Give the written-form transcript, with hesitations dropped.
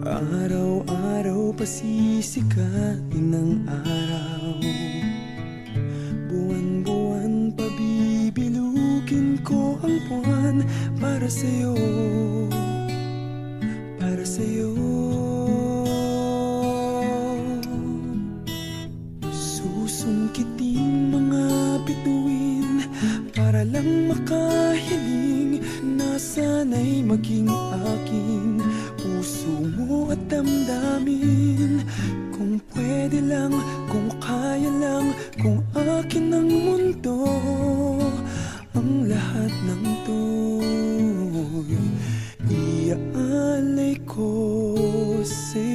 Araw-araw pasisikatin ng araw, buwan-buwan pabibilugin ko ang buwan para sa'yo, para sa'yo. Susungkitin mga bituin para lang makahiling na sana'y maging aking puso mo at damdamin. Kung pwede lang, kung kaya lang, kung akin ang mundo, ang lahat ng to'y iaalay ko sa'yo.